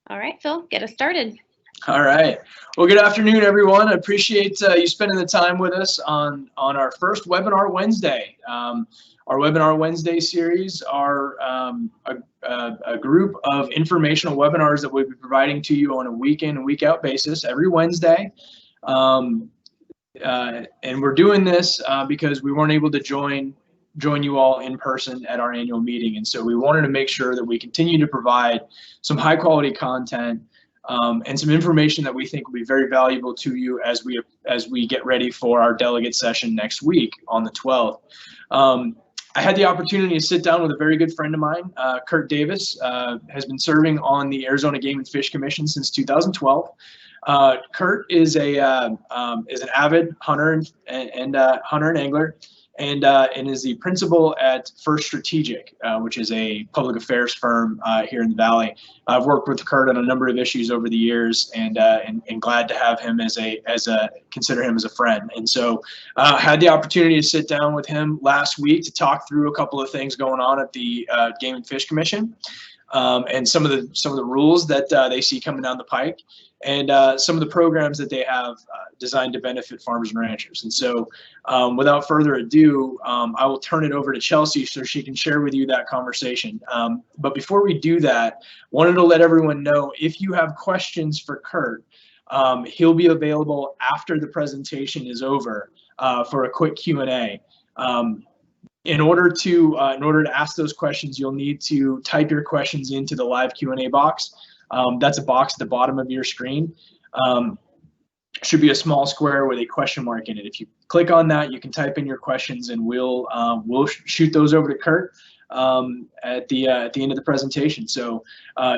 All right, Phil, get us started. All right. Well, good afternoon, everyone. I appreciate you spending the time with us on our first Webinar Wednesday. Our Webinar Wednesday series are a group of informational webinars that we'll be providing to you on a week in and week out basis every Wednesday. And we're doing this because we weren't able to join you all in person at our annual meeting. And so we wanted to make sure that we continue to provide some high quality content and some information that we think will be very valuable to you as we get ready for our delegate session next week on the 12th. I had the opportunity to sit down with a very good friend of mine, Kurt Davis, has been serving on the Arizona Game and Fish Commission since 2012. Kurt is an avid hunter and angler, and is the principal at First Strategic, which is a public affairs firm here in the Valley. I've worked with Kurt on a number of issues over the years, and glad to have him consider him as a friend. And so had the opportunity to sit down with him last week to talk through a couple of things going on at the Game and Fish Commission, and some of the rules that they see coming down the pike, and some of the programs that they have designed to benefit farmers and ranchers. And so without further ado, I will turn it over to Chelsea so she can share with you that conversation. But before we do that, wanted to let everyone know, if you have questions for Kurt, he'll be available after the presentation is over for a quick Q&A. In order to ask those questions, you'll need to type your questions into the live Q&A box. That's a box at the bottom of your screen. Should be a small square with a question mark in it. If you click on that, you can type in your questions, and we'll shoot those over to Kurt at the end of the presentation. So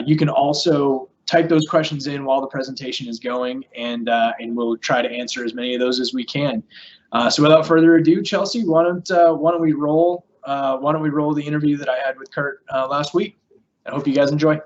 you can also type those questions in while the presentation is going, and we'll try to answer as many of those as we can. So without further ado, Chelsea, why don't we roll the interview that I had with Kurt last week? I hope you guys enjoy.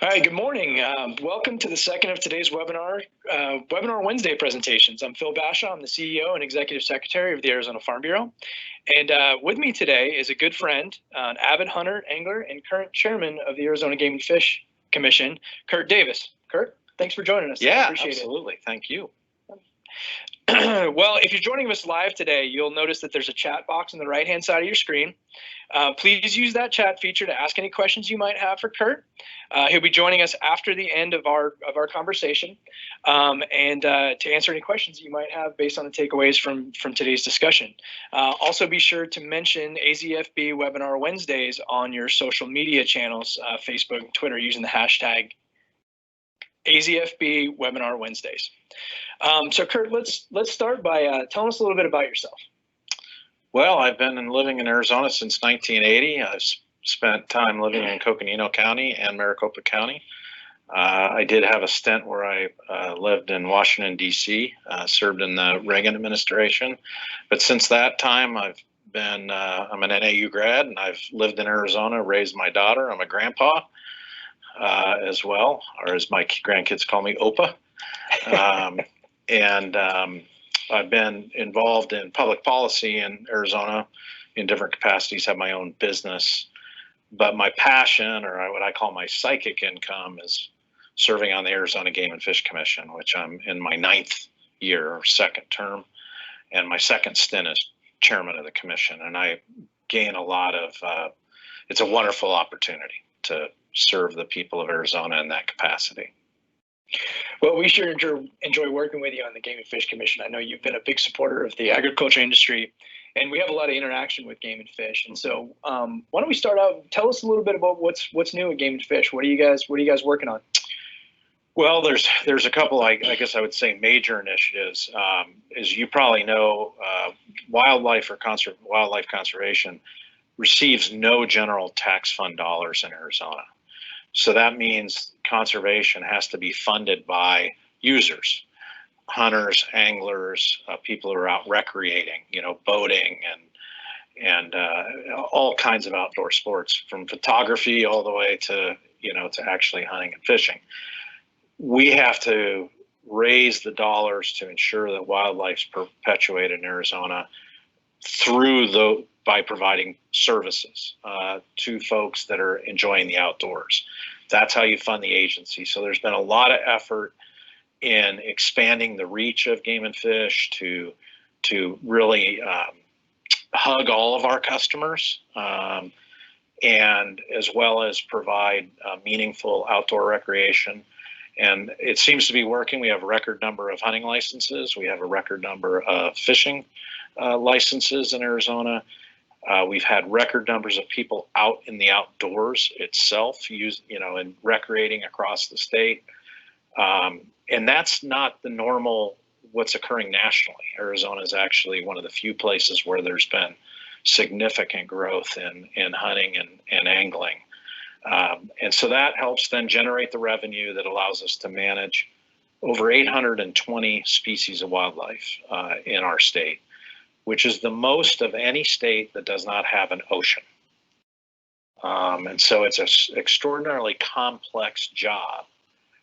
Hi, good morning. Welcome to the second of today's Webinar Wednesday presentations. I'm Phil Bashaw. I'm the CEO and Executive Secretary of the Arizona Farm Bureau. And with me today is a good friend, an avid hunter, angler, and current chairman of the Arizona Game and Fish Commission, Kurt Davis. Kurt, thanks for joining us. Yeah, appreciate absolutely. It. Thank you. Well, if you're joining us live today, you'll notice that there's a chat box on the right-hand side of your screen. Please use that chat feature to ask any questions you might have for Kurt. He'll be joining us after the end of our conversation, and to answer any questions you might have based on the takeaways from today's discussion. Also, be sure to mention AZFB Webinar Wednesdays on your social media channels, Facebook and Twitter, using the hashtag AZFB Webinar Wednesdays. So Kurt, let's start by telling us a little bit about yourself. Well, I've been living in Arizona since 1980. I've spent time living in Coconino County and Maricopa County. I did have a stint where I lived in Washington, D.C., served in the Reagan administration. But since that time, I'm an NAU grad, and I've lived in Arizona, raised my daughter. I'm a grandpa. as well, or as my grandkids call me, Opa. I've been involved in public policy in Arizona in different capacities, have my own business. But my passion, or what I call my psychic income, is serving on the Arizona Game and Fish Commission, which I'm in my 9th year or 2nd term. And my 2nd stint as chairman of the commission. And I gain a lot of, it's a wonderful opportunity to serve the people of Arizona in that capacity. Well, we sure enjoy working with you on the Game and Fish Commission. I know you've been a big supporter of the agriculture industry, and we have a lot of interaction with Game and Fish. And so, why don't we start out? Tell us a little bit about what's new at Game and Fish. What are you guys working on? Well, there's a couple, I guess I would say, major initiatives. As you probably know, wildlife conservation receives no general tax fund dollars in Arizona. So that means conservation has to be funded by users, hunters, anglers, people who are out recreating, boating and all kinds of outdoor sports, from photography all the way to actually hunting and fishing. We have to raise the dollars to ensure that wildlife's perpetuated in Arizona by providing services to folks that are enjoying the outdoors. That's how you fund the agency. So there's been a lot of effort in expanding the reach of Game and Fish to really hug all of our customers, and as well as provide meaningful outdoor recreation. And it seems to be working. We have a record number of hunting licenses. We have a record number of fishing licenses in Arizona. We've had record numbers of people out in the outdoors itself, and recreating across the state. And that's not the normal, what's occurring nationally. Arizona is actually one of the few places where there's been significant growth in hunting and angling. And so that helps then generate the revenue that allows us to manage over 820 species of wildlife in our state, which is the most of any state that does not have an ocean. And so it's an extraordinarily complex job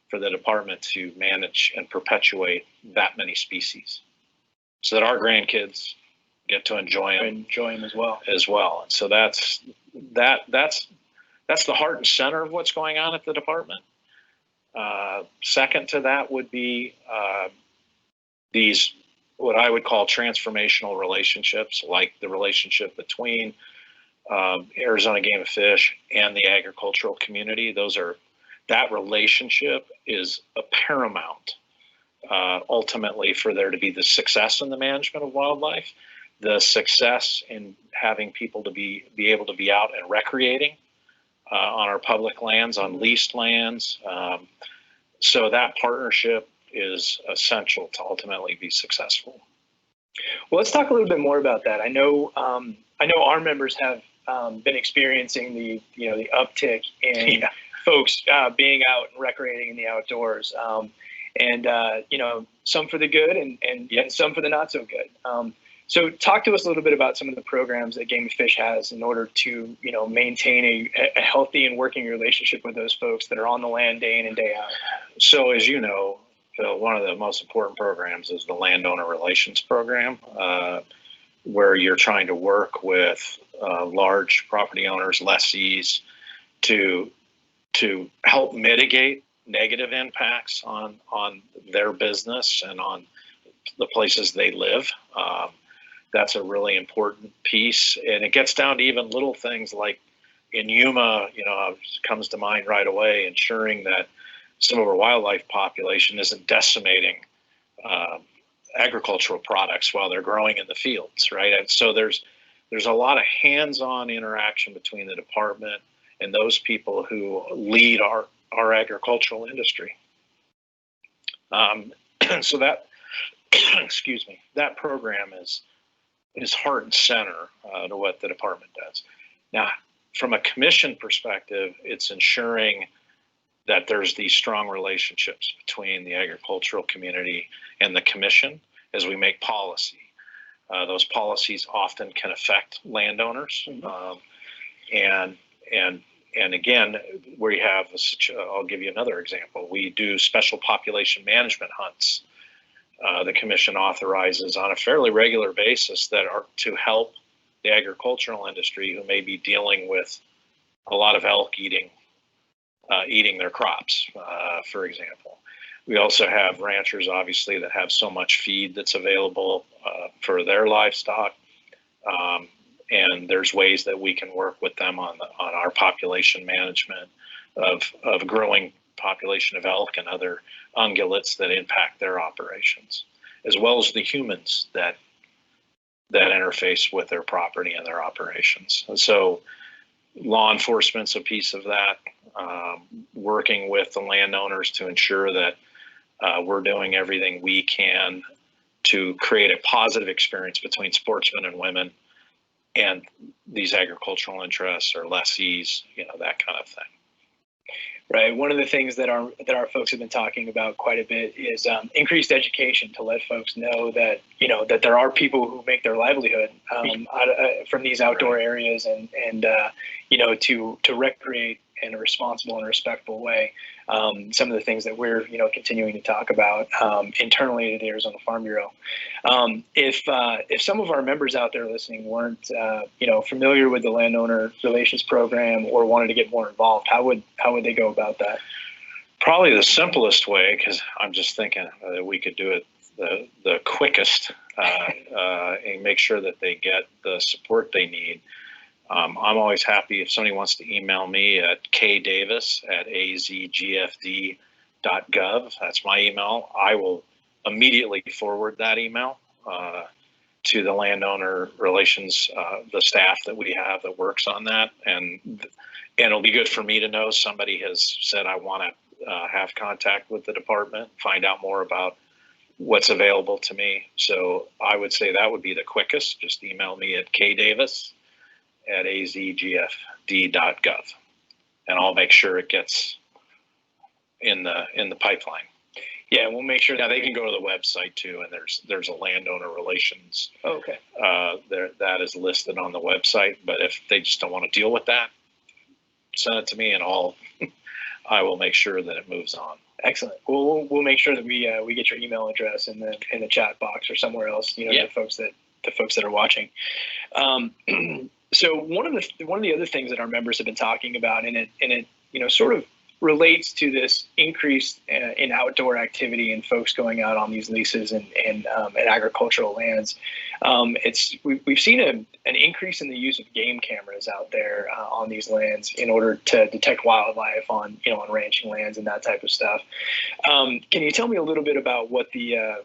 for the department to manage and perpetuate that many species, so that our grandkids get to enjoy them as well. And so that's the heart and center of what's going on at the department. Second to that would be these, what I would call transformational relationships, like the relationship between Arizona Game and Fish and the agricultural community. That relationship is a paramount, ultimately, for there to be the success in the management of wildlife, the success in having people to be able to be out and recreating on our public lands, on leased lands. So that partnership is essential to ultimately be successful. Well, let's talk a little bit more about that. I know our members have been experiencing the uptick in folks being out and recreating in the outdoors, and some for the good and some for the not so good. So talk to us a little bit about some of the programs that Game and Fish has in order to maintain a healthy and working relationship with those folks that are on the land day in and day out. So as you know, Phil, one of the most important programs is the landowner relations program, where you're trying to work with large property owners, lessees, to help mitigate negative impacts on their business and on the places they live. That's a really important piece, and it gets down to even little things like in Yuma, comes to mind right away, ensuring that some of our wildlife population isn't decimating agricultural products while they're growing in the fields, right? And so there's a lot of hands-on interaction between the department and those people who lead our agricultural industry. So that, excuse me, that program is heart and center to what the department does. Now, from a commission perspective, it's ensuring that there's these strong relationships between the agricultural community and the commission as we make policy. Those policies often can affect landowners, and And again, we have, I'll give you another example. We do special population management hunts. The commission authorizes on a fairly regular basis that are to help the agricultural industry who may be dealing with a lot of elk eating their crops, for example. We also have ranchers, obviously, that have so much feed that's available for their livestock. And there's ways that we can work with them on our population management of growing population of elk and other ungulates that impact their operations, as well as the humans that interface with their property and their operations. And so law enforcement's a piece of that, working with the landowners to ensure that we're doing everything we can to create a positive experience between sportsmen and women and these agricultural interests or lessees, that kind of thing. Right. One of the things that our folks have been talking about quite a bit is increased education to let folks know that that there are people who make their livelihood from these outdoor areas and to recreate in a responsible and respectful way. Some of the things that we're continuing to talk about internally at the Arizona Farm Bureau. If some of our members out there listening weren't familiar with the landowner relations program or wanted to get more involved, how would they go about that? Probably the simplest way, because I'm just thinking that we could do it the quickest and make sure that they get the support they need. I'm always happy if somebody wants to email me at kdavis@azgfd.gov. That's my email. I will immediately forward that email to the landowner relations, the staff that we have that works on that. And it'll be good for me to know somebody has said, I want to have contact with the department, find out more about what's available to me. So I would say that would be the quickest. Just email me at kdavis@azgfd.gov, and I'll make sure it gets in the pipeline. Yeah, we'll make sure. Yeah, they can go to the website too, and there's a landowner relations. Oh, okay. That is listed on the website. But if they just don't want to deal with that, send it to me, and I will make sure that it moves on. Excellent. We'll make sure that we get your email address in the chat box or somewhere else. The folks that are watching. So one of the other things that our members have been talking about, and it sort of relates to this increase in outdoor activity and folks going out on these leases and agricultural lands. We've seen an increase in the use of game cameras out there on these lands in order to detect wildlife on ranching lands and that type of stuff. Can you tell me a little bit about what the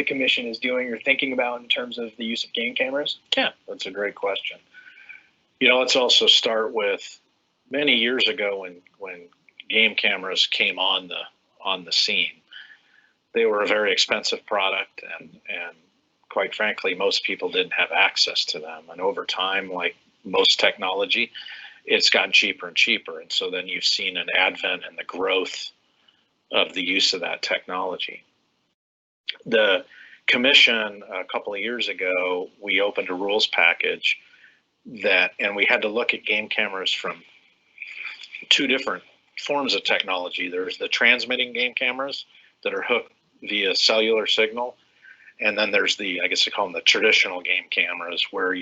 commission is doing or thinking about in terms of the use of game cameras? Yeah, that's a great question. Let's also start with many years ago when game cameras came on the scene. They were a very expensive product, and quite frankly, most people didn't have access to them. And over time, like most technology, it's gotten cheaper and cheaper. And so then you've seen an advent and the growth of the use of that technology. The commission, a couple of years ago, we opened a rules package and we had to look at game cameras from two different forms of technology. There's the transmitting game cameras that are hooked via cellular signal, and then there's I guess they call them the traditional game cameras, where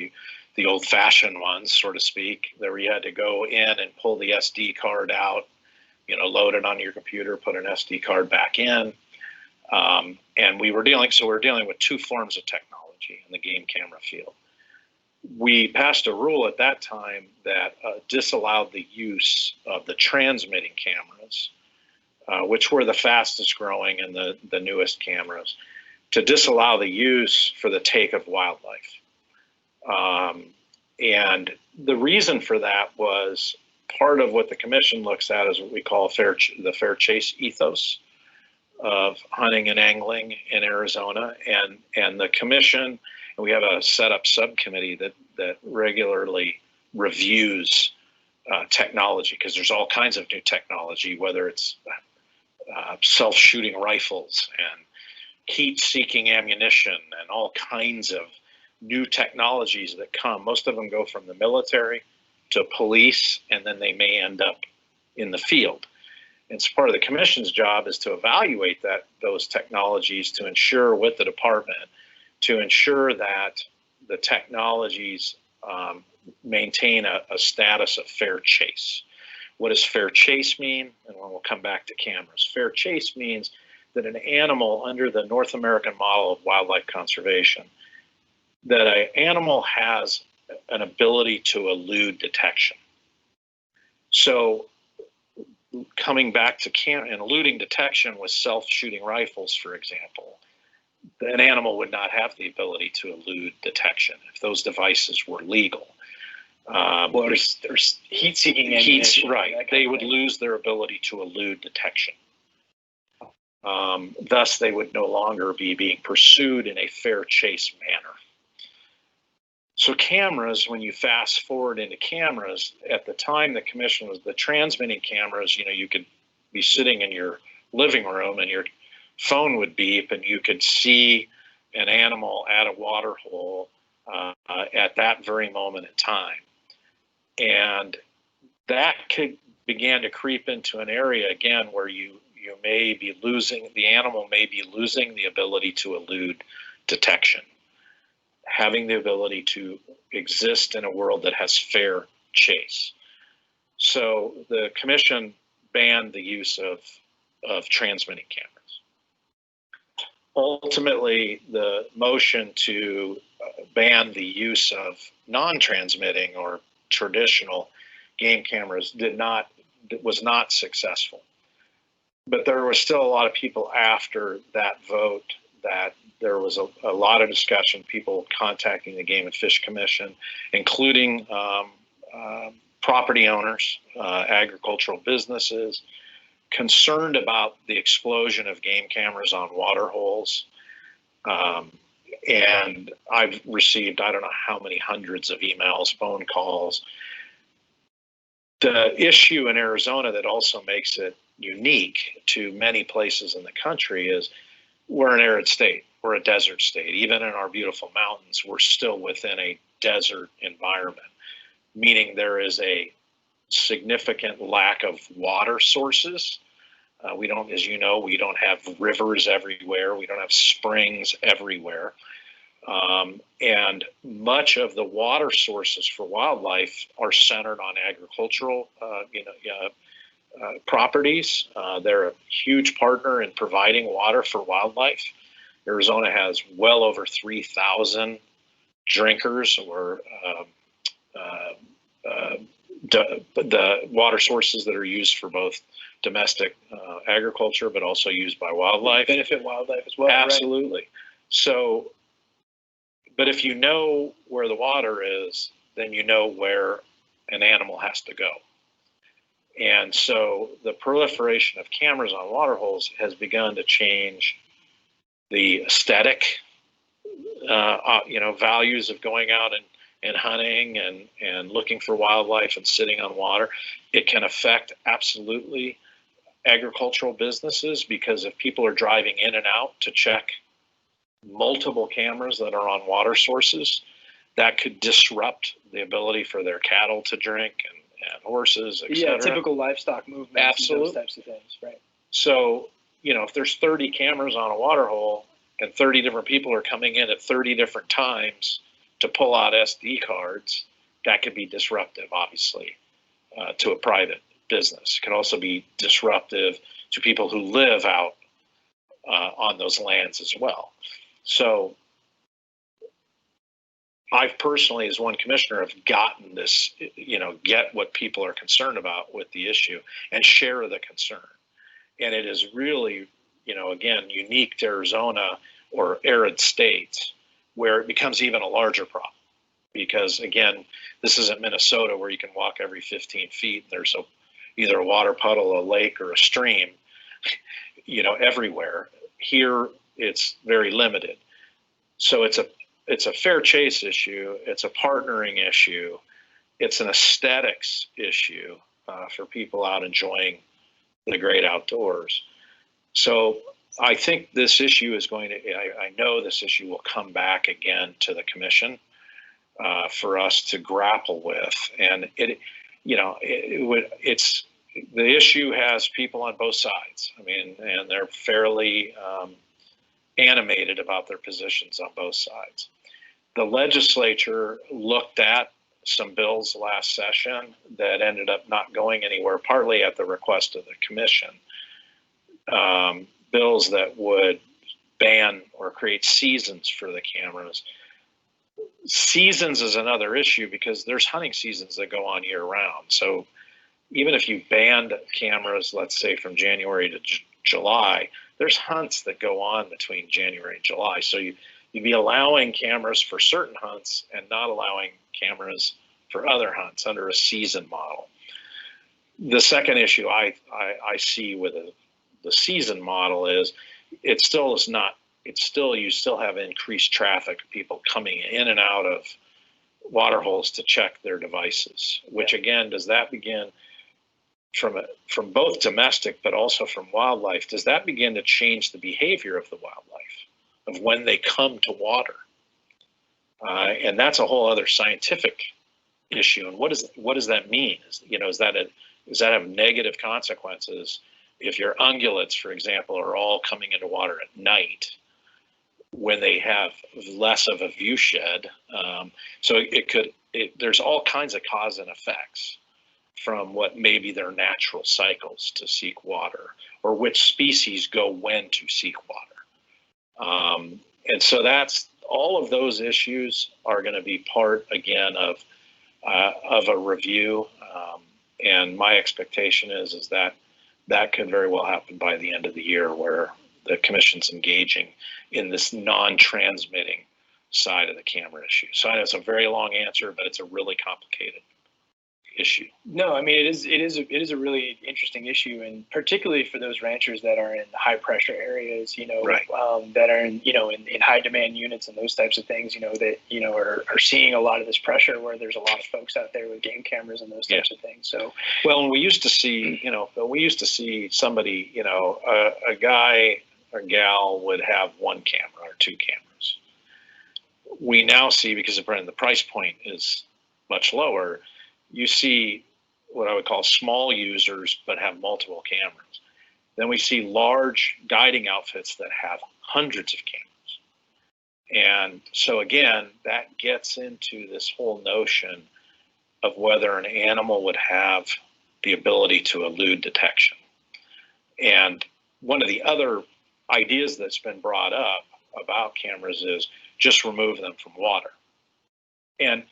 the old-fashioned ones, so to speak, where you had to go in and pull the SD card out, load it on your computer, put an SD card back in, and we're dealing with two forms of technology in the game camera field. We passed a rule at that time that disallowed the use of the transmitting cameras, which were the fastest growing and the newest cameras, to disallow the use for the take of wildlife. And the reason for that was part of what the commission looks at is what we call the fair chase ethos of hunting and angling in Arizona. And the commission, and we have a set up subcommittee that regularly reviews technology, because there's all kinds of new technology, whether it's self-shooting rifles and heat-seeking ammunition and all kinds of new technologies that come. Most of them go from the military to police, and then they may end up in the field. And so part of the commission's job is to evaluate those technologies to ensure with the department to ensure that the technologies maintain a status of fair chase. What does fair chase mean? And we'll come back to cameras. Fair chase means that an animal under the North American model of wildlife conservation, that an animal has an ability to elude detection. So coming back to and eluding detection with self-shooting rifles, for example, an animal would not have the ability to elude detection if those devices were legal. There's heat-seeking ammunition. Right. They would lose their ability to elude detection. Thus, they would no longer be being pursued in a fair chase manner. So cameras, when you fast forward into cameras, at the time the commission was the transmitting cameras, you could be sitting in your living room and your phone would beep and you could see an animal at a water hole at that very moment in time. And that began to creep into an area again where you may be losing, the animal may be losing the ability to elude detection, having the ability to exist in a world that has fair chase. So the commission banned the use of transmitting cameras. Ultimately, the motion to ban the use of non-transmitting or traditional game cameras was not successful. But there was still a lot of people after that vote that there was a lot of discussion, people contacting the Game and Fish Commission, including property owners, agricultural businesses, concerned about the explosion of game cameras on water holes. And I've received, I don't know how many hundreds of emails, phone calls. The issue in Arizona that also makes it unique to many places in the country is we're an arid state. We're a desert state. Even in our beautiful mountains, we're still within a desert environment, meaning there is a significant lack of water sources. We don't, as you know, we don't have rivers everywhere. We don't have springs everywhere. And much of the water sources for wildlife are centered on agricultural properties. They're a huge partner in providing water for wildlife. Arizona has well over 3,000 drinkers or the water sources that are used for both domestic agriculture, but also used by wildlife. Benefit wildlife as well. Absolutely. Right? So, but if you know where the water is, then you know where an animal has to go. And so the proliferation of cameras on water holes has begun to change the aesthetic, values of going out and hunting and looking for wildlife and sitting on water. It can affect absolutely agricultural businesses, because if people are driving in and out to check multiple cameras that are on water sources, that could disrupt the ability for their cattle to drink and horses, et cetera. Yeah, typical livestock movements. Absolutely. Those types of things, right? So, if there's 30 cameras on a water hole and 30 different people are coming in at 30 different times to pull out SD cards, that could be disruptive, obviously, to a private business. It can also be disruptive to people who live out on those lands as well. So I've personally, as one commissioner, have gotten this, get what people are concerned about with the issue and share the concern. And it is really, again, unique to Arizona or arid states where it becomes even a larger problem. Because again, this isn't Minnesota where you can walk every 15 feet and there's either a water puddle, a lake, or a stream, everywhere. Here, it's very limited. So it's a fair chase issue. It's a partnering issue. It's an aesthetics issue for people out enjoying the great outdoors. So I think this issue is I know this issue will come back again to the commission. for us to grapple with. And it's the issue has people on both sides. I mean, and they're fairly animated about their positions on both sides. The legislature looked at some bills last session that ended up not going anywhere, partly at the request of the commission. Bills that would ban or create seasons for the cameras. Seasons is another issue because there's hunting seasons that go on year round. So even if you banned cameras, let's say from January to July, there's hunts that go on between January and July. So you'd be allowing cameras for certain hunts and not allowing cameras for other hunts under a season model. The second issue I see with the season model is you still have increased traffic of people coming in and out of water holes to check their devices, which again, does that begin from both domestic but also from wildlife, does that begin to change the behavior of the wildlife of when they come to water? And that's a whole other scientific issue. And what does that mean? Does that have negative consequences if your ungulates, for example, are all coming into water at night when they have less of a view shed? So there's all kinds of cause and effects from what may be their natural cycles to seek water, or which species go when to seek water. And so that's all of those issues are going to be part again of a review. And my expectation is that could very well happen by the end of the year, where the commission's engaging in this non-transmitting side of the camera issue. So I know it's a very long answer, but it's a really complicated issue. No, I mean, it is a really interesting issue, and particularly for those ranchers that are in high pressure areas, Right. That are in high demand units and those types of things, that are seeing a lot of this pressure, where there's a lot of folks out there with game cameras and those types of things. So, well, we used to see somebody, a guy or gal would have one camera or two cameras. We now see, because the price point is much lower, you see what I would call small users but have multiple cameras. Then we see large guiding outfits that have hundreds of cameras. And so again, that gets into this whole notion of whether an animal would have the ability to elude detection. And one of the other ideas that's been brought up about cameras is just remove them from water. And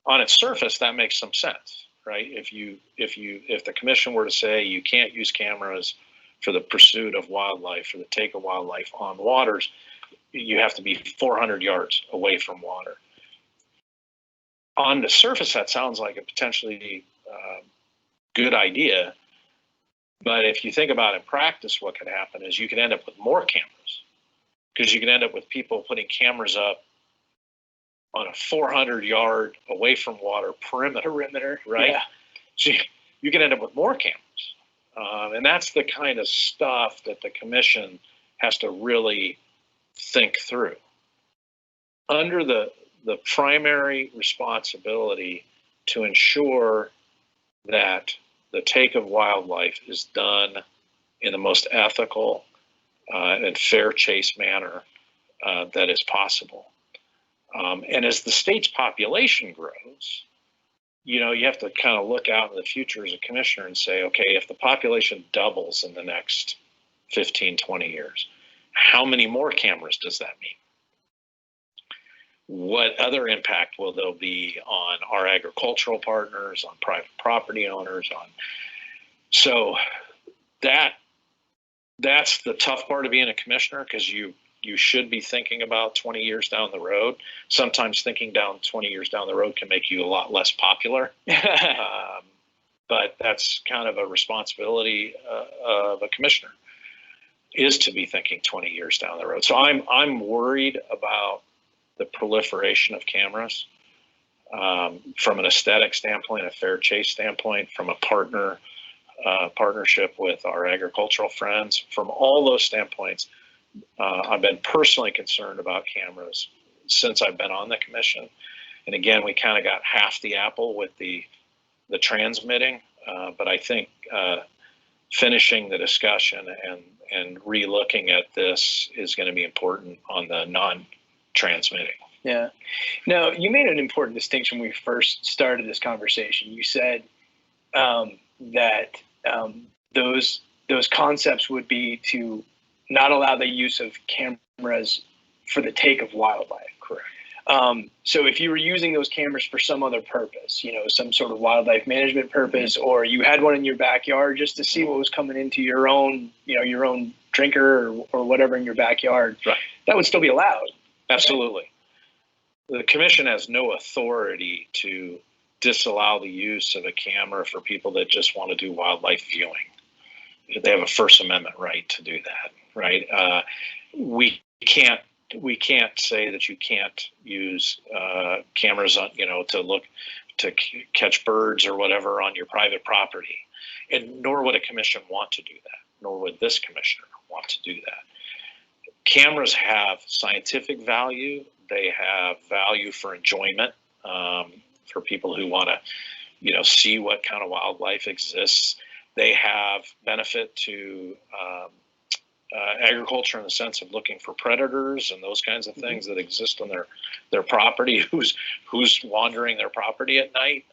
on its surface, that makes some sense, right? If the commission were to say you can't use cameras for the pursuit of wildlife, for the take of wildlife on waters, you have to be 400 yards away from water. On the surface, that sounds like a potentially good idea, but if you think about in practice, what could happen is you could end up with more cameras, because you could end up with people putting cameras up on a 400-yard away from water perimeter, right? Yeah. So you can end up with more cameras. And that's the kind of stuff that the commission has to really think through. Under the primary responsibility to ensure that the take of wildlife is done in the most ethical and fair chase manner that is possible. And as the state's population grows, you have to kind of look out in the future as a commissioner and say, okay, if the population doubles in the next 15, 20 years, how many more cameras does that mean? What other impact will there be on our agricultural partners, on private property owners? So that's the tough part of being a commissioner, because you should be thinking about 20 years down the road. Sometimes thinking 20 years down the road can make you a lot less popular. But that's kind of a responsibility of a commissioner, is to be thinking 20 years down the road. So I'm worried about the proliferation of cameras from an aesthetic standpoint, a fair chase standpoint, from a partnership with our agricultural friends. From all those standpoints, I've been personally concerned about cameras since I've been on the commission. And again, we kind of got half the apple with the transmitting, but I think finishing the discussion and re-looking at this is going to be important on the non-transmitting. Yeah. Now, you made an important distinction when we first started this conversation. You said that those concepts would be to not allow the use of cameras for the take of wildlife. Correct. So if you were using those cameras for some other purpose, some sort of wildlife management purpose, or you had one in your backyard just to see what was coming into your own drinker or whatever in your backyard, right, that would still be allowed. Absolutely. The commission has no authority to disallow the use of a camera for people that just want to do wildlife viewing. They have a First Amendment right to do that, right? We can't say that you can't use cameras on, to catch birds or whatever on your private property, and nor would a commission want to do that, nor would this commissioner want to do that. Cameras have scientific value. They have value for enjoyment, for people who want to, see what kind of wildlife exists. They have benefit to agriculture in the sense of looking for predators and those kinds of things that exist on their property. Who's wandering their property at night?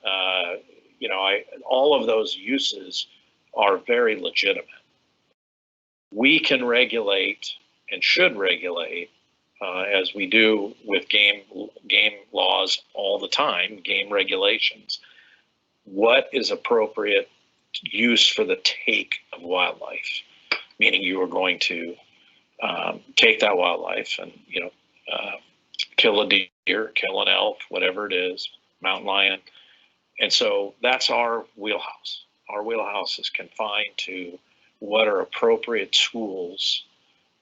All of those uses are very legitimate. We can regulate and should regulate, as we do with game laws all the time, game regulations, what is appropriate use for the take of wildlife, meaning you are going to take that wildlife and kill a deer, kill an elk, whatever it is, mountain lion. And so that's our wheelhouse. Our wheelhouse is confined to what are appropriate tools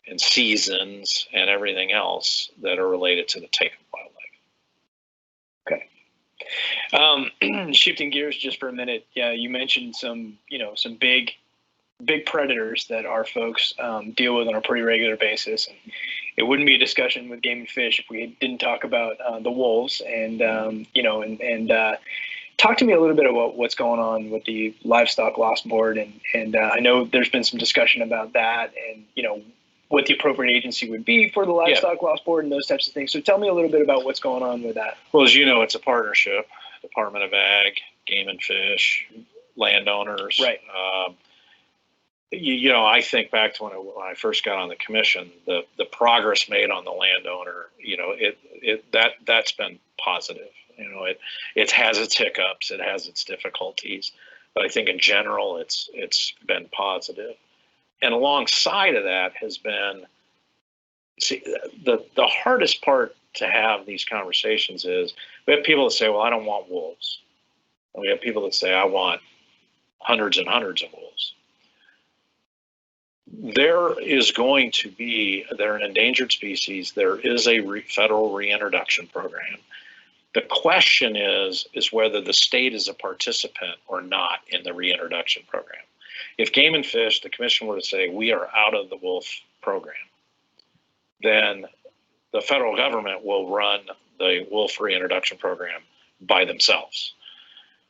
and seasons and everything else that are related to the take of wildlife. Okay. Shifting gears just for a minute. Yeah, you mentioned some big predators that our folks deal with on a pretty regular basis. And it wouldn't be a discussion with Game and Fish if we didn't talk about the wolves and talk to me a little bit about what's going on with the Livestock Loss Board. And I know there's been some discussion about that and, what the appropriate agency would be for the Livestock Loss Board and those types of things. So tell me a little bit about what's going on with that. Well, as you know, it's a partnership, Department of Ag, Game and Fish, landowners. Right. I think back to when I first got on the commission, the progress made on the landowner, that's been positive. It has its hiccups, it has its difficulties, but I think in general it's been positive. And alongside of that has been, the hardest part to have these conversations is we have people that say, well, I don't want wolves. And we have people that say, I want hundreds and hundreds of wolves. They're an endangered species. There is a federal reintroduction program. The question is whether the state is a participant or not in the reintroduction program. If Game and Fish, the commission were to say, we are out of the wolf program, then the federal government will run the wolf reintroduction program by themselves.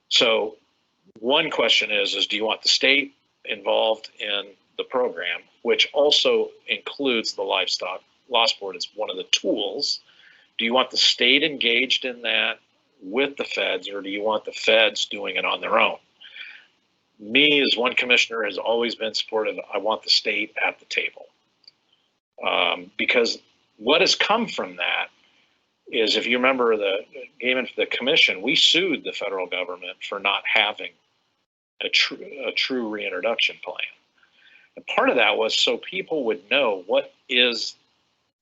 So one question is do you want the state involved in the program, which also includes the Livestock Loss Board as one of the tools? Do you want the state engaged in that with the feds, or do you want the feds doing it on their own? Me, as one commissioner, has always been supportive. I want the state at the table. Because what has come from that is, if you remember the commission, we sued the federal government for not having a true reintroduction plan. And part of that was so people would know what is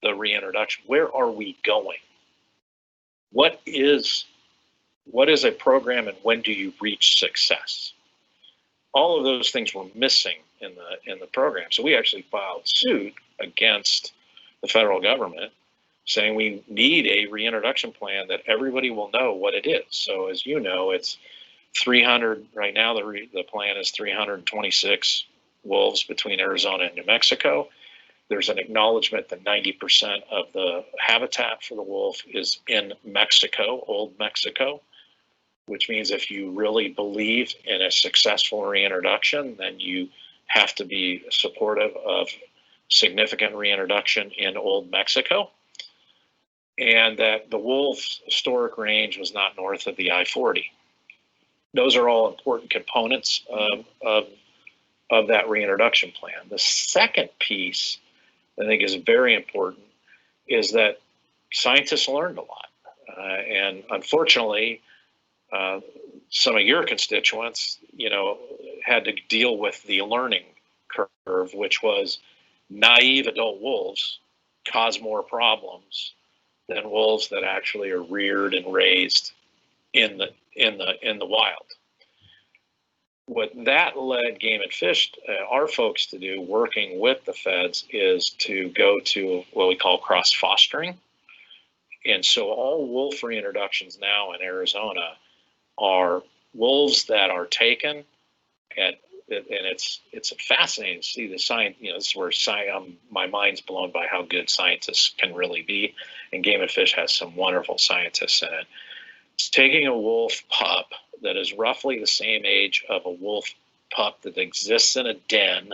the reintroduction, where are we going? What is a program, and when do you reach success? All of those things were missing in the program. So we actually filed suit against the federal government saying we need a reintroduction plan that everybody will know what it is. So as you know, it's 300 right now. The plan is 326 wolves between Arizona and New Mexico. there's an acknowledgement that 90% of the habitat for the wolf is in Mexico, old Mexico, which means if you really believe in a successful reintroduction, then you have to be supportive of significant reintroduction in old Mexico. And that the wolf's historic range was not north of the I-40. Those are all important components of that reintroduction plan. The second piece I think is very important is that scientists learned a lot. And unfortunately, some of your constituents, had to deal with the learning curve, which was naive adult wolves cause more problems than wolves that actually are reared and raised in the wild. What that led Game and Fish, our folks, to do, working with the feds, is to go to what we call cross fostering. And so all wolf reintroductions now in Arizona are wolves that are taken and it's fascinating to see the science. This is where my mind's blown by how good scientists can really be, and Game and Fish has some wonderful scientists in it. It's taking a wolf pup that is roughly the same age of a wolf pup that exists in a den,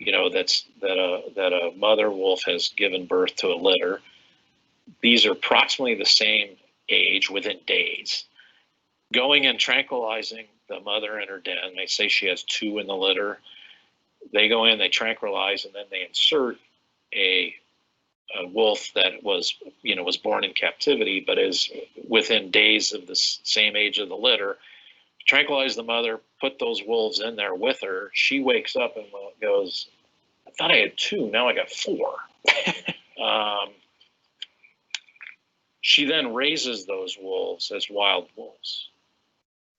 that a mother wolf has given birth to a litter. These are approximately the same age within days. Going and tranquilizing the mother in her den. They say she has 2 in the litter. They go in, they tranquilize, and then they insert a wolf that was born in captivity, but is within days of the same age of the litter. Tranquilize the mother, put those wolves in there with her. She wakes up and goes, "I thought I had 2, now I got 4." She then raises those wolves as wild wolves,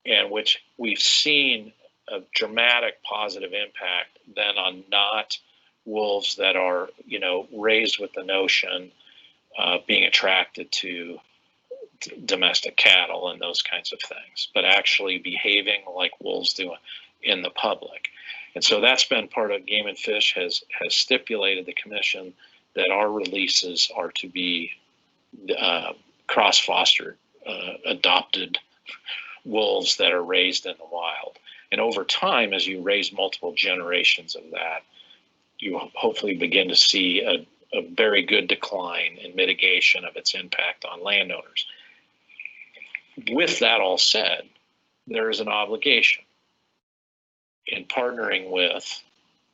and which we've seen a dramatic positive impact then on not wolves that are, raised with the notion of being attracted to domestic cattle and those kinds of things, but actually behaving like wolves do in the public. And so that's been part of Game and Fish has stipulated the commission that our releases are to be cross-fostered, adopted wolves that are raised in the wild. And over time, as you raise multiple generations of that, you hopefully begin to see a very good decline in mitigation of its impact on landowners. With that all said, there is an obligation in partnering with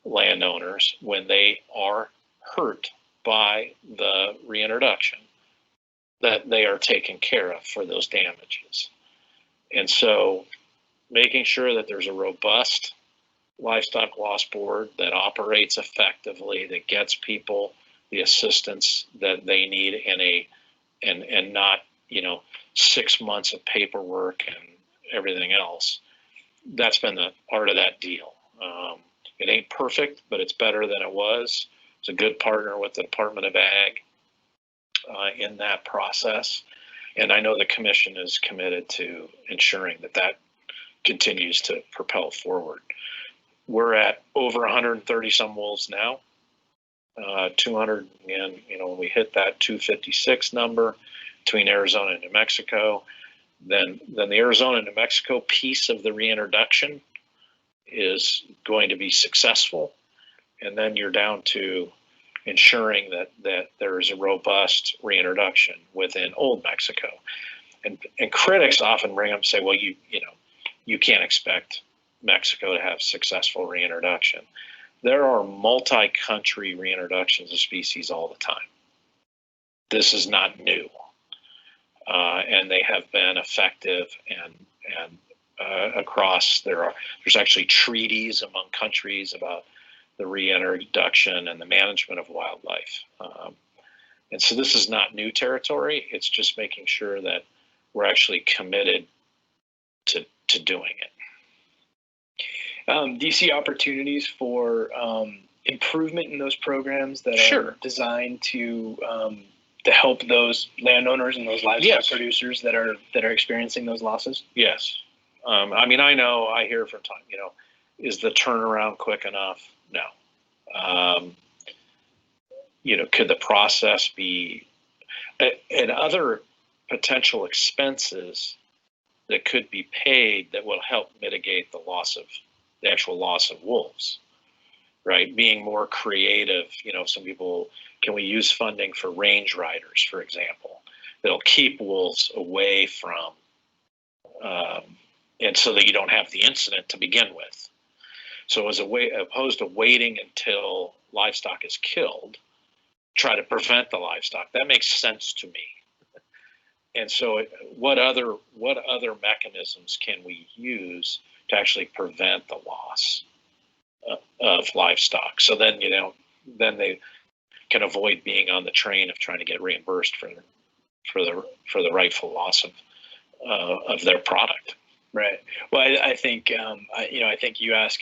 landowners when they are hurt by the reintroduction, that they are taken care of for those damages. And so making sure that there's a robust livestock loss board that operates effectively, that gets people the assistance that they need and not 6 months of paperwork and everything else. That's been the art of that deal. It ain't perfect, but it's better than it was. It's a good partner with the Department of Ag in that process. And I know the commission is committed to ensuring that continues to propel forward. We're at over 130 some wolves now, 200, and when we hit that 256 number between Arizona and New Mexico, then the Arizona and New Mexico piece of the reintroduction is going to be successful. And then you're down to ensuring that there is a robust reintroduction within old Mexico. And critics often bring up and say, well, you can't expect Mexico to have successful reintroduction. There are multi-country reintroductions of species all the time. This is not new. And they have been effective and across, there's actually treaties among countries about the reintroduction and the management of wildlife. And so this is not new territory. It's just making sure that we're actually committed to doing it. Do you see opportunities for improvement in those programs that are designed to help those landowners and those livestock producers that are experiencing those losses? Yes. I hear from time, is the turnaround quick enough? No. could the process be, and other potential expenses that could be paid that will help mitigate the actual loss of wolves, right? Being more creative, some people, can we use funding for range riders, for example, that'll keep wolves away from, and so that you don't have the incident to begin with. So as a way, opposed to waiting until livestock is killed, try to prevent the livestock. That makes sense to me. And so what other mechanisms can we use to actually prevent the loss of livestock? So then, then they can avoid being on the train of trying to get reimbursed for the rightful loss of their product. Right. Well, I think I think you ask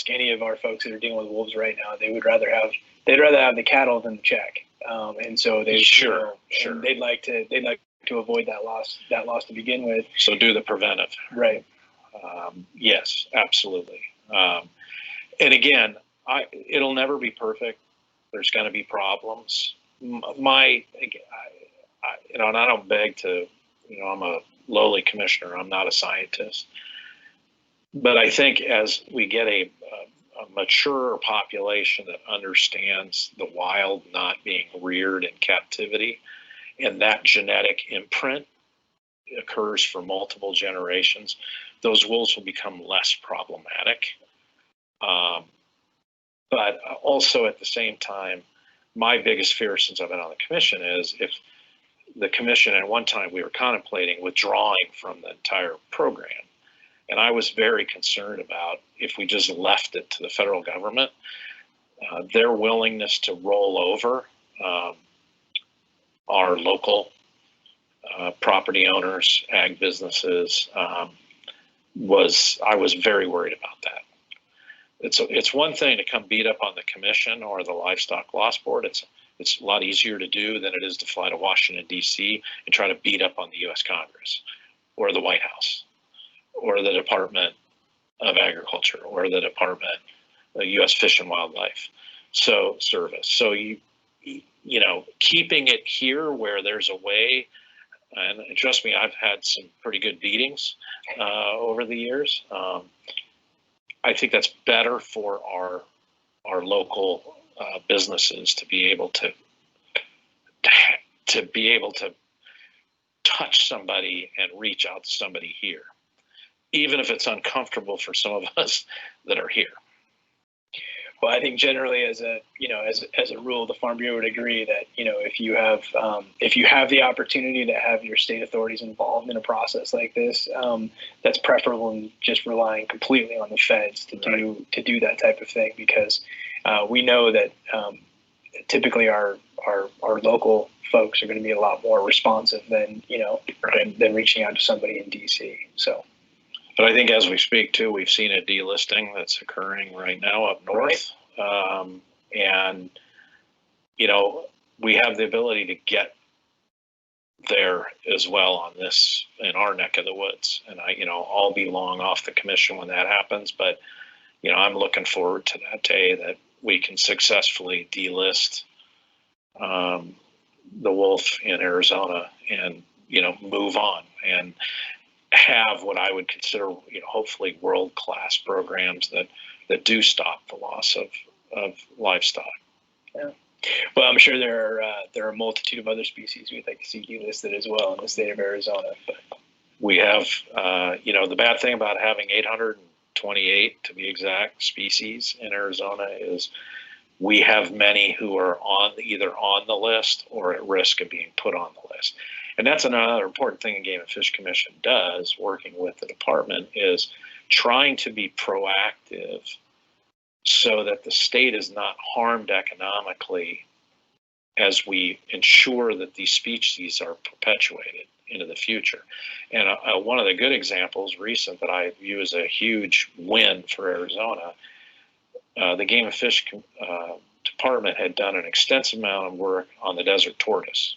any of our folks that are dealing with wolves right now, they'd rather have the cattle than the check, and so they sure. they'd like to avoid that loss to begin with. So do the preventive. Right. Yes, absolutely. And again, it'll never be perfect. There's going to be problems. And I don't beg to, I'm a lowly commissioner. I'm not a scientist. But I think as we get a mature population that understands the wild not being reared in captivity, and that genetic imprint occurs for multiple generations, those wolves will become less problematic. But also at the same time, my biggest fear since I've been on the commission is if the commission, at one time we were contemplating withdrawing from the entire program. And I was very concerned about if we just left it to the federal government, their willingness to roll over our local property owners, ag businesses, I was very worried about that. It's one thing to come beat up on the commission or the livestock loss board. It's a lot easier to do than it is to fly to Washington, D.C. and try to beat up on the U.S. Congress or the White House or the Department of Agriculture or the Department of U.S. Fish and Wildlife Service. So keeping it here where there's a way, and trust me, I've had some pretty good beatings over the years. I think that's better for our local businesses to be able to touch somebody and reach out to somebody here, even if it's uncomfortable for some of us that are here. Well, I think generally as a rule, the Farm Bureau would agree that, if you have the opportunity to have your state authorities involved in a process like this, that's preferable than just relying completely on the feds to do that type of thing, because we know that typically our local folks are going to be a lot more responsive than than reaching out to somebody in DC. So. But I think as we speak too, we've seen a delisting that's occurring right now up north. Right. And, we have the ability to get there as well on this in our neck of the woods. And I'll be long off the commission when that happens, but, I'm looking forward to that day that we can successfully delist the wolf in Arizona and, move on and have what I would consider, hopefully world-class programs that do stop the loss of livestock. Yeah. Well, I'm sure there are a multitude of other species we'd like to see delisted as well in the state of Arizona. But we have, the bad thing about having 828 to be exact species in Arizona is we have many who are either on the list or at risk of being put on the list. And that's another important thing a Game and Fish Commission does, working with the department, is trying to be proactive so that the state is not harmed economically as we ensure that these species are perpetuated into the future. And one of the good examples recent that I view as a huge win for Arizona, the Game and Fish Department had done an extensive amount of work on the desert tortoise.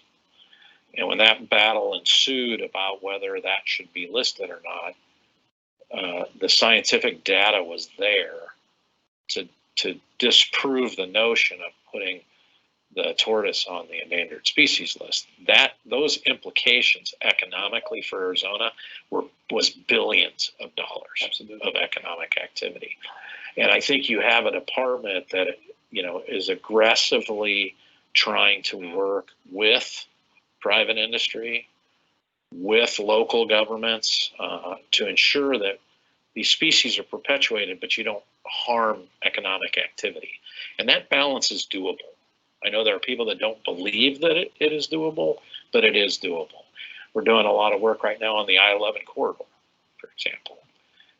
And when that battle ensued about whether that should be listed or not, the scientific data was there to disprove the notion of putting the tortoise on the endangered species list. Those implications economically for Arizona was billions of dollars of economic activity. And I think you have a department that, is aggressively trying to work with private industry, with local governments, to ensure that these species are perpetuated, but you don't harm economic activity. And that balance is doable. I know there are people that don't believe that it is doable, but it is doable. We're doing a lot of work right now on the I-11 corridor, for example.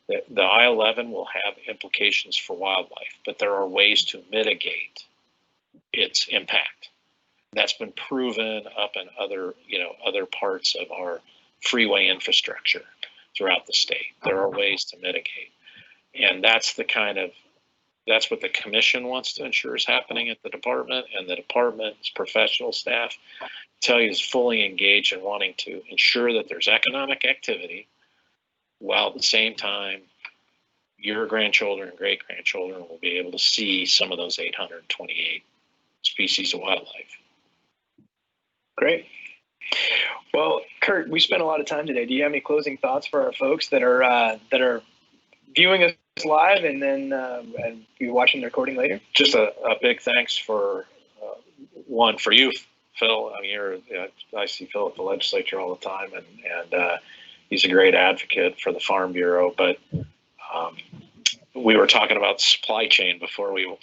The I-11 will have implications for wildlife, but there are ways to mitigate its impact. That's been proven up in other parts of our freeway infrastructure throughout the state. There are ways to mitigate. And that's what the commission wants to ensure is happening at the department, and the department's professional staff tell you is fully engaged in wanting to ensure that there's economic activity, while at the same time your grandchildren and great-grandchildren will be able to see some of those 828 species of wildlife. Great. Well, Kurt, we spent a lot of time today. Do you have any closing thoughts for our folks that are viewing us live and then and be watching the recording later? Just a big thanks for you, Phil. I mean, I see Phil at the legislature all the time, and he's a great advocate for the Farm Bureau. But we were talking about the supply chain before we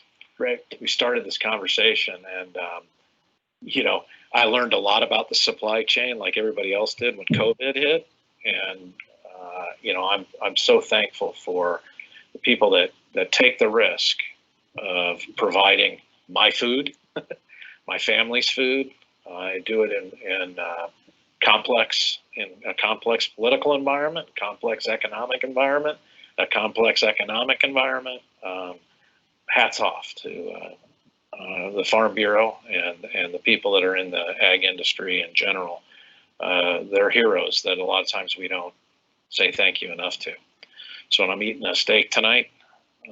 started this conversation, and I learned a lot about the supply chain, like everybody else did when COVID hit, and I'm so thankful for the people that take the risk of providing my food, my family's food. I do it in a complex political environment, complex economic environment, a complex economic environment. Hats off to the Farm Bureau and the people that are in the ag industry in general. They're heroes that a lot of times we don't say thank you enough to. So when I'm eating a steak tonight,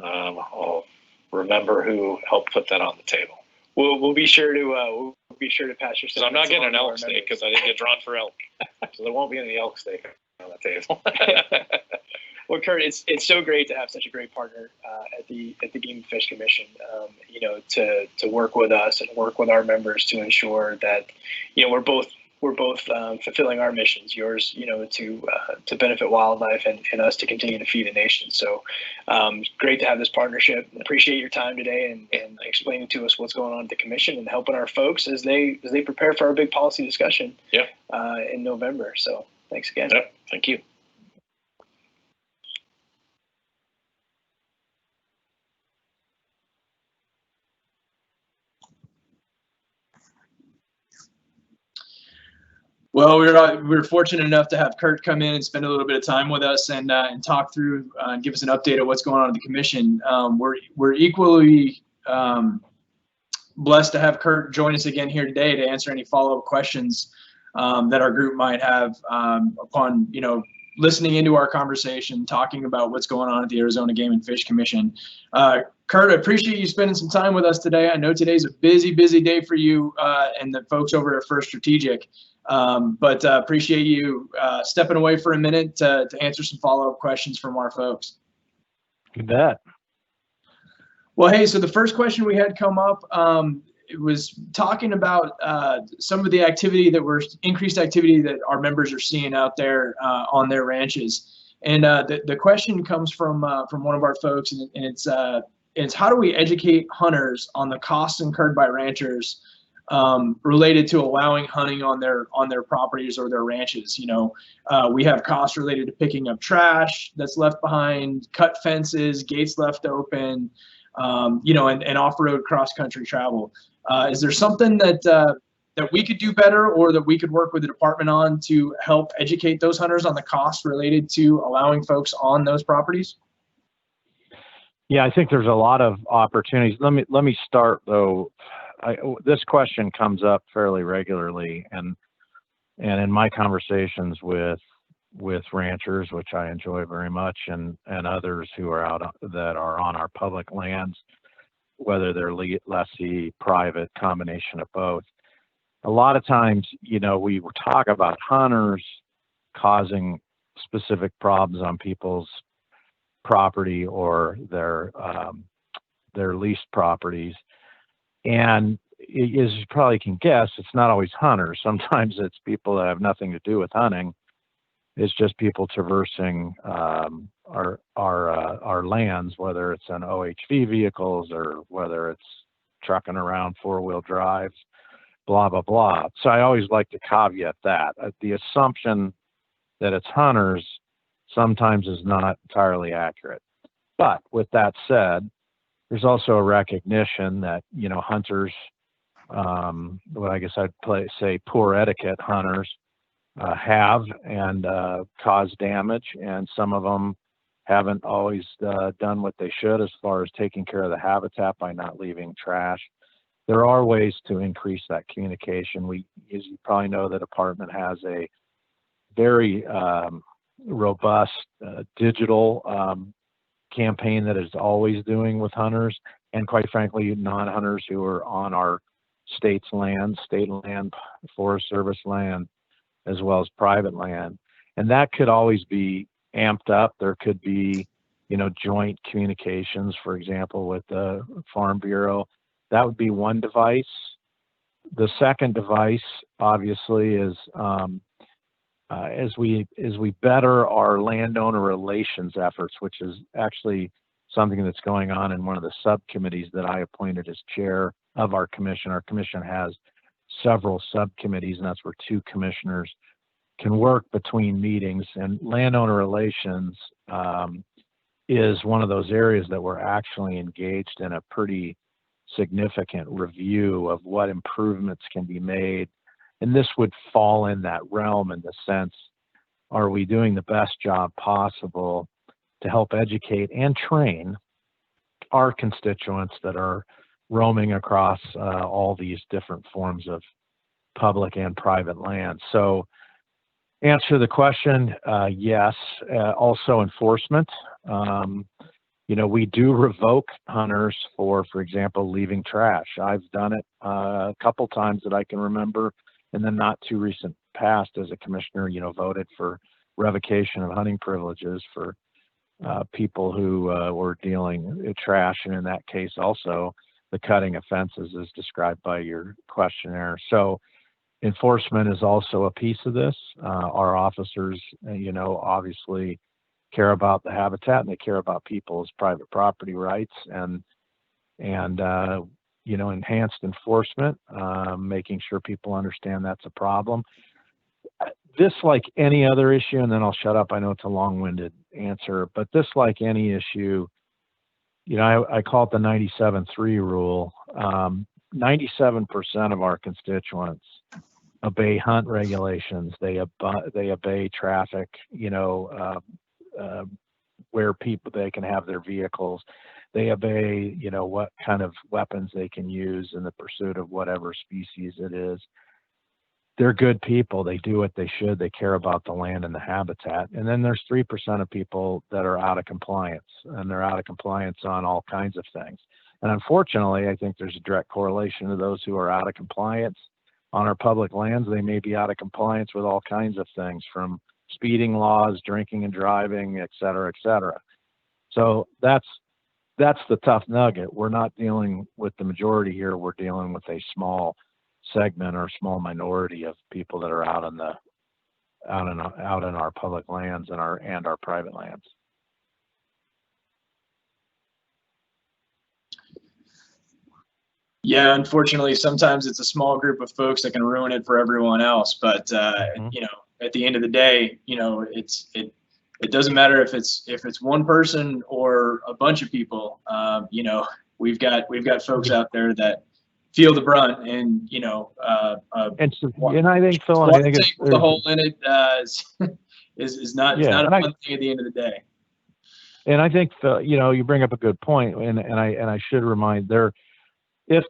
I'll remember who helped put that on the table. We'll be sure to pass your. Because I'm not getting an elk steak because I didn't get drawn for elk, so there won't be any elk steak on the table. Well, Kurt, it's so great to have such a great partner at the Game and Fish Commission. To work with us and work with our members to ensure that we're both fulfilling our missions. Yours, to benefit wildlife, and us to continue to feed a nation. So great to have this partnership. Appreciate your time today and explaining to us what's going on at the commission and helping our folks as they prepare for our big policy discussion. In November. So thanks again. Yep. Thank you. Well, we were fortunate enough to have Kurt come in and spend a little bit of time with us and talk through and give us an update of what's going on at the commission. We're equally blessed to have Kurt join us again here today to answer any follow-up questions that our group might have upon listening into our conversation, talking about what's going on at the Arizona Game and Fish Commission. Kurt, I appreciate you spending some time with us today. I know today's a busy day for you and the folks over at First Strategic. But appreciate you stepping away for a minute to answer some follow-up questions from our folks. You bet. Well, hey, so the first question we had come up, it was talking about some of the increased activity that our members are seeing out there on their ranches. And the question comes from one of our folks, and it's how do we educate hunters on the costs incurred by ranchers related to allowing hunting on their properties or their ranches. We have costs related to picking up trash that's left behind, cut fences, gates left open, and off-road cross-country travel. Is there something that we could do better, or that we could work with the department on to help educate those hunters on the costs related to allowing folks on those properties? Yeah, I think there's a lot of opportunities. Let me start though. This question comes up fairly regularly, and in my conversations with ranchers, which I enjoy very much, and others who are that are on our public lands, whether they're lessee, private, combination of both. A lot of times, you know, we talk about hunters causing specific problems on people's property or their leased properties. And as you probably can guess, it's not always hunters. Sometimes it's people that have nothing to do with hunting. It's just people traversing our lands, whether it's on OHV vehicles or whether it's trucking around 4-wheel drives, blah, blah, blah. So I always like to caveat that. The assumption that it's hunters sometimes is not entirely accurate. But with that said, there's also a recognition that, you know, hunters, what I guess I'd say poor etiquette hunters have and cause damage, and some of them haven't always done what they should as far as taking care of the habitat by not leaving trash. There are ways to increase that communication. As you probably know, the department has a very robust digital campaign that is always doing with hunters, and quite frankly, non-hunters who are on our state's land, state land, Forest Service land, as well as private land. And that could always be amped up. There could be, you know, joint communications, for example, with the Farm Bureau. That would be one device. The second device, obviously, is as we better our landowner relations efforts, which is actually something that's going on in one of the subcommittees that I appointed as chair of our commission. Our commission has several subcommittees, and that's where 2 commissioners can work between meetings. And landowner relations is one of those areas that we're actually engaged in a pretty significant review of what improvements can be made. And this would fall in that realm in the sense, are we doing the best job possible to help educate and train our constituents that are roaming across all these different forms of public and private land? So answer the question, yes. Also enforcement. You know, we do revoke hunters for example, leaving trash. I've done it a couple times that I can remember in the not too recent past as a commissioner, you know, voted for revocation of hunting privileges for people who were dealing trash, and in that case also the cutting offenses as described by your questionnaire. So enforcement is also a piece of this. Our officers, you know, obviously care about the habitat and they care about people's private property rights, and you know, enhanced enforcement, making sure people understand that's a problem. This, like any other issue, and then I'll shut up, I know it's a long-winded answer, but this, like any issue, you know, I call it the 97-3 rule. 97% of our constituents obey hunt regulations. They obey traffic, you know, where people, they can have their vehicles. They obey, you know, what kind of weapons they can use in the pursuit of whatever species it is. They're good people. They do what they should. They care about the land and the habitat. And then there's 3% of people that are out of compliance, and they're out of compliance on all kinds of things. And unfortunately, I think there's a direct correlation to those who are out of compliance on our public lands. They may be out of compliance with all kinds of things, from speeding laws, drinking and driving, et cetera, et cetera. So that's the tough nugget. We're not dealing with the majority here. We're dealing with a small segment or small minority of people that are out in our public lands and our private lands. Yeah, unfortunately, sometimes it's a small group of folks that can ruin it for everyone else. But you know, at the end of the day, you know, it doesn't matter if it's one person or a bunch of people. You know, we've got folks out there that feel the brunt, and you know, and I think, Phil, I think the hole in it is not a fun thing at the end of the day. And I think, you know, you bring up a good point, and I should remind there, if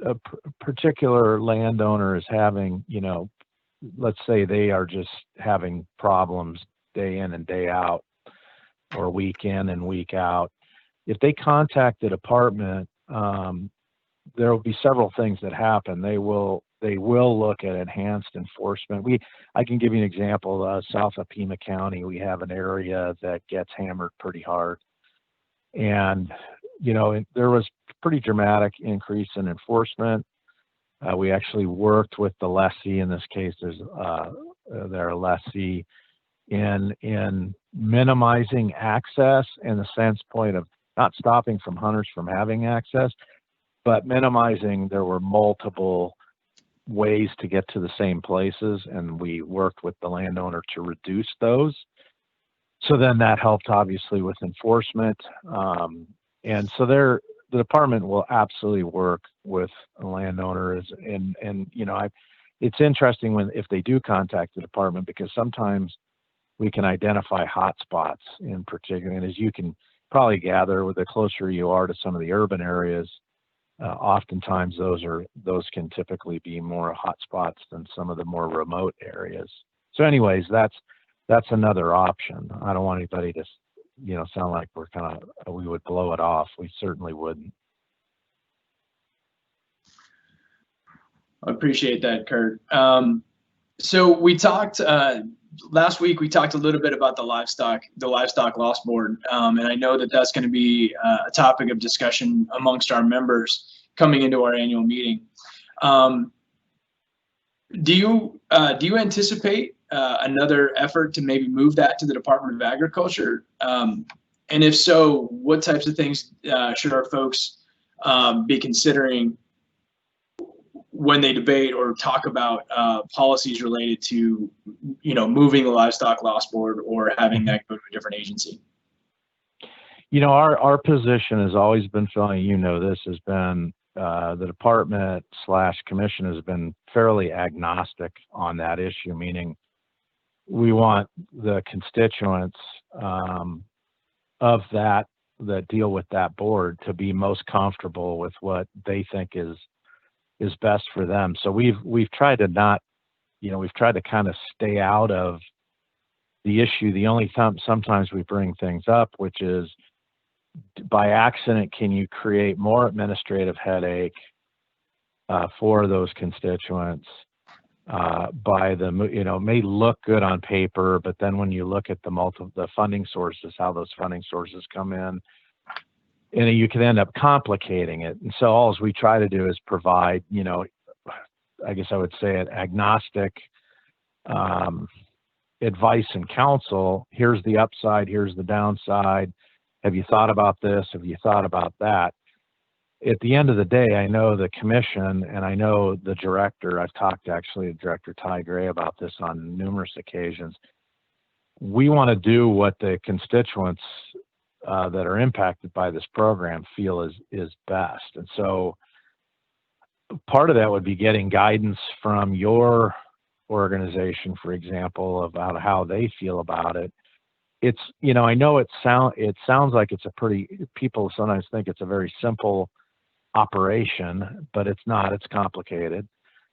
a particular landowner is having, you know, let's say they are just having problems day in and day out, or week in and week out, if they contact the department there will be several things that happen. They will look at enhanced enforcement. I can give you an example. South of Pima County, we have an area that gets hammered pretty hard, and there was pretty dramatic increase in enforcement. We actually worked with the lessee. In this case, they're a lessee in minimizing access in the sense point of not stopping from hunters from having access, but minimizing. There were multiple ways to get to the same places, and we worked with the landowner to reduce those. So then that helped obviously with enforcement. And so the department will absolutely work with landowners, and it's interesting if they do contact the department, because sometimes we can identify hot spots in particular. And as you can probably gather, the closer you are to some of the urban areas, oftentimes those can typically be more hot spots than some of the more remote areas. So anyways, that's another option. I don't want anybody to sound like we would blow it off. We certainly wouldn't. I appreciate that, Kurt. So we talked last week. We talked a little bit about the livestock loss board, and I know that that's going to be a topic of discussion amongst our members coming into our annual meeting. Do you anticipate another effort to maybe move that to the Department of Agriculture? And if so, what types of things should our folks be considering when they debate or talk about policies related to, moving the livestock loss board or having that go to a different agency? Our position has always been, Phil, this has been, the department / commission has been fairly agnostic on that issue, meaning we want the constituents of that deal with that board to be most comfortable with what they think is best for them. So we've tried to not, we've tried to kind of stay out of the issue. The only time sometimes we bring things up, which is by accident, can you create more administrative headache for those constituents by it may look good on paper, but then when you look at the funding sources, how those funding sources come in, and you can end up complicating it. And so all we try to do is provide, I guess I would say it, agnostic advice and counsel. Here's the upside, here's the downside. Have you thought about this? Have you thought about that? At the end of the day, I know the commission and I know the director. I've talked actually to Director Ty Gray about this on numerous occasions. We want to do what the constituents that are impacted by this program feel is best. And so part of that would be getting guidance from your organization, for example, about how they feel about it. It's, I know it sounds like people sometimes think it's a very simple operation, but it's not. It's complicated.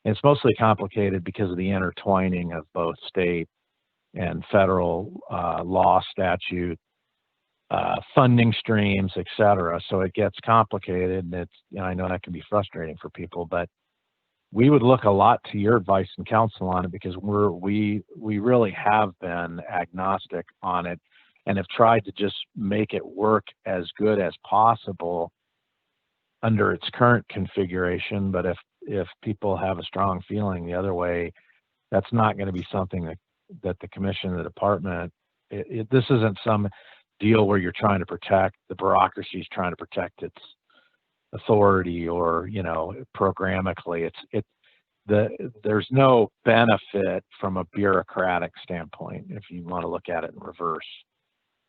And it's mostly complicated because of the intertwining of both state and federal law, statute, funding streams, et cetera. So it gets complicated, and it's, I know that can be frustrating for people, but we would look a lot to your advice and counsel on it, because we really have been agnostic on it and have tried to just make it work as good as possible under its current configuration. But if people have a strong feeling the other way, that's not going to be something that the commission, the department, this isn't some deal where you're trying to protect, the bureaucracy is trying to protect its authority or, programmatically. There's no benefit from a bureaucratic standpoint. If you want to look at it in reverse,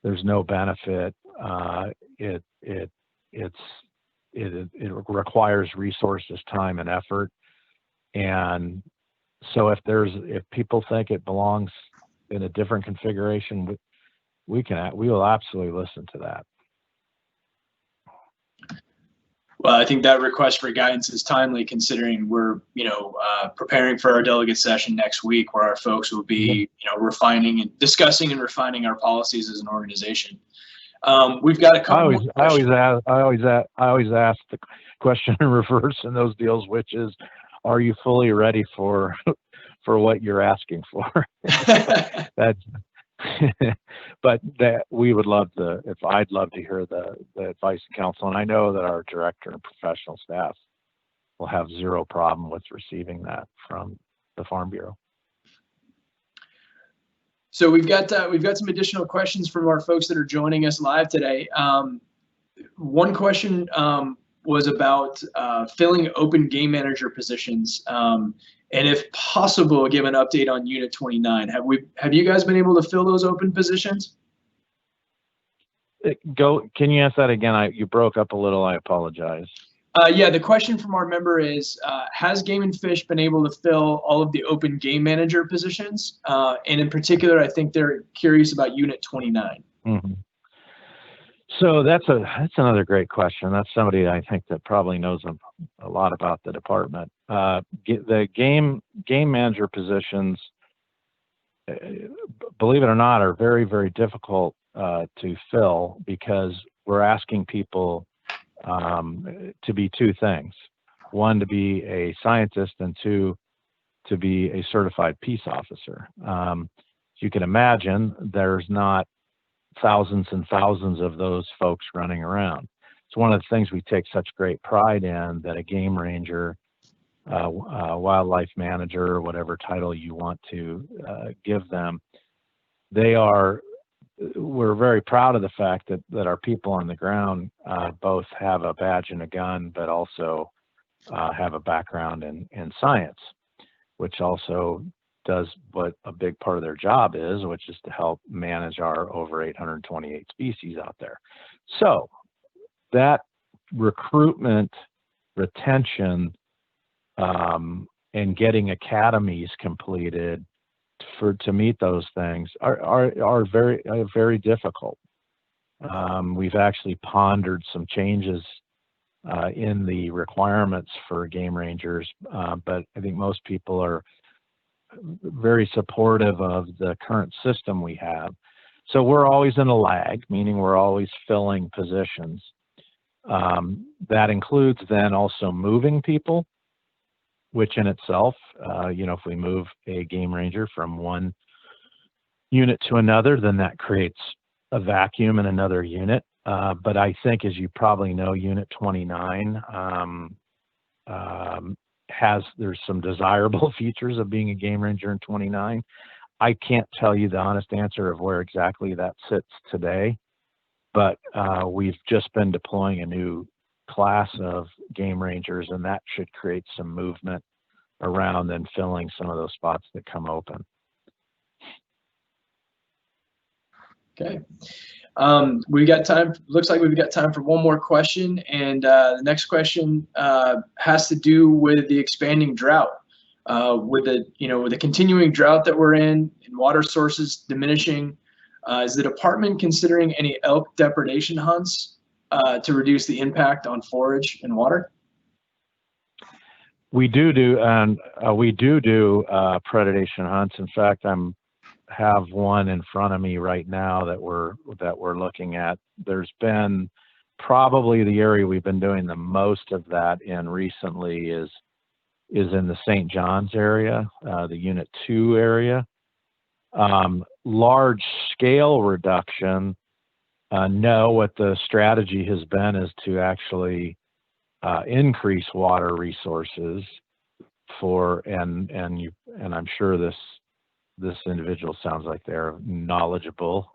there's no benefit. It requires resources, time, and effort. And so if people think it belongs in a different configuration, we will absolutely listen to that. Well, I think that request for guidance is timely, considering we're, preparing for our delegate session next week, where our folks will be, refining and discussing and refining our policies as an organization. We've got a couple. I always ask the question in reverse in those deals, which is, are you fully ready for what you're asking for? That's but that we would love I'd love to hear the advice and counsel, and I know that our director and professional staff will have zero problem with receiving that from the Farm Bureau. So we've got some additional questions from our folks that are joining us live today. One question was about filling open game manager positions, and if possible, give an update on Unit 29. Have you guys been able to fill those open positions? Can you ask that again? You broke up a little. I apologize. Yeah, the question from our member is, has Game and Fish been able to fill all of the open game manager positions? And in particular, I think they're curious about Unit 29. Mm-hmm. So that's another great question. That's somebody I think that probably knows a lot about the department. The game manager positions, believe it or not, are very, very difficult to fill because we're asking people to be two things: one, to be a scientist, and two, to be a certified peace officer. As you can imagine, there's not thousands and thousands of those folks running around. It's one of the things we take such great pride in, that a game ranger, wildlife manager, or whatever title you want to give them, we're very proud of the fact that our people on the ground both have a badge and a gun, but also have a background in science, which also does what a big part of their job is, which is to help manage our over 828 species out there. So that recruitment, retention, and getting academies completed to meet those things are very, very difficult. We've actually pondered some changes in the requirements for game rangers, but I think most people are very supportive of the current system we have. So we're always in a lag, meaning we're always filling positions. That includes then also moving people, which in itself, if we move a game ranger from one unit to another, then that creates a vacuum in another unit. But I think, as you probably know, Unit 29 there's some desirable features of being a game ranger in 29. I can't tell you the honest answer of where exactly that sits today, but we've just been deploying a new class of game rangers, and that should create some movement around and filling some of those spots that come open. Okay. We got time. Looks like we've got time for one more question, and the next question has to do with the expanding drought. With the continuing drought that we're in and water sources diminishing, is the department considering any elk depredation hunts to reduce the impact on forage and water? We do predation hunts. In fact, have one in front of me right now that we're looking at. There's been probably the area we've been doing the most of that in recently is in the St. John's area, the Unit 2 area. Large scale reduction. No, what the strategy has been is to actually increase water resources and I'm sure this individual sounds like they're a knowledgeable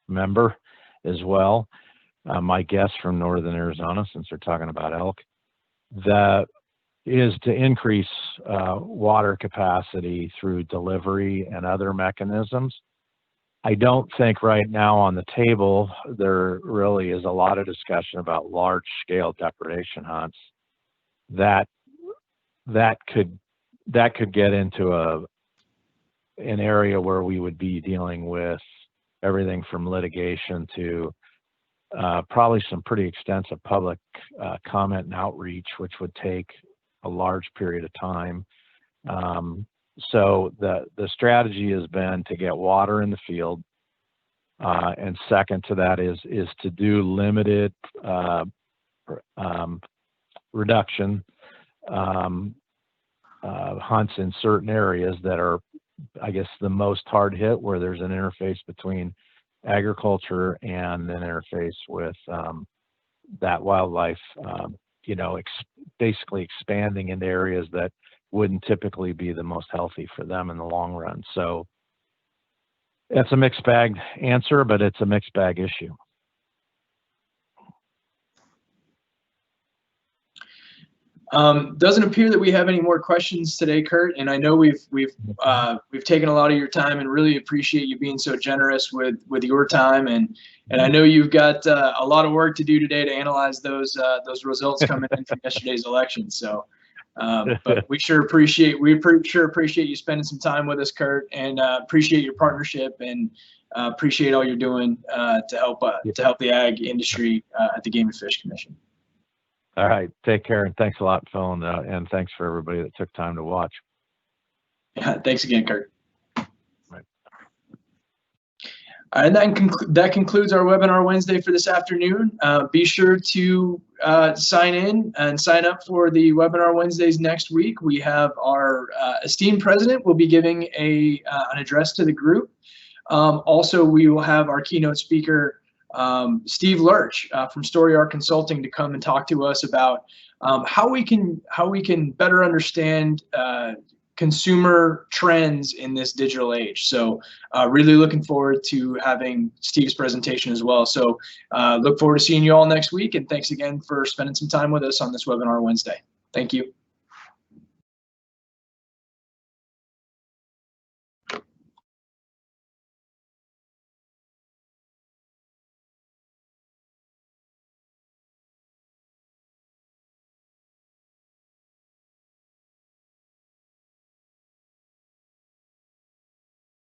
member as well. My guess from northern Arizona, since they're talking about elk, that is to increase water capacity through delivery and other mechanisms. I don't think right now on the table there really is a lot of discussion about large scale depredation hunts. That could get into an area where we would be dealing with everything from litigation to probably some pretty extensive public comment and outreach, which would take a large period of time. So the strategy has been to get water in the field, And second to that is to do limited reduction hunts in certain areas that are, I guess, the most hard hit, where there's an interface between agriculture and an interface with that wildlife, you know, basically expanding into areas that wouldn't typically be the most healthy for them in the long run. So it's a mixed bag answer, but it's a mixed bag issue. Doesn't appear that we have any more questions today, Kurt. And I know we've taken a lot of your time, and really appreciate you being so generous with your time. And I know you've got a lot of work to do today to analyze those results coming in from yesterday's election. So, but we sure appreciate you spending some time with us, Kurt, and appreciate your partnership, and appreciate all you're doing to help the ag industry at the Game and Fish Commission. All right. Take care. And thanks a lot, Phil. And thanks for everybody that took time to watch. Yeah, thanks again, Kurt. Right. And that concludes our webinar Wednesday for this afternoon. Be sure to sign in and sign up for the webinar Wednesdays next week. We have our esteemed president will be giving an address to the group. Also, we will have our keynote speaker, Steve Lurch from Story Art Consulting, to come and talk to us about how we can better understand consumer trends in this digital age. So really looking forward to having Steve's presentation as well. So look forward to seeing you all next week, and thanks again for spending some time with us on this webinar Wednesday. Thank you.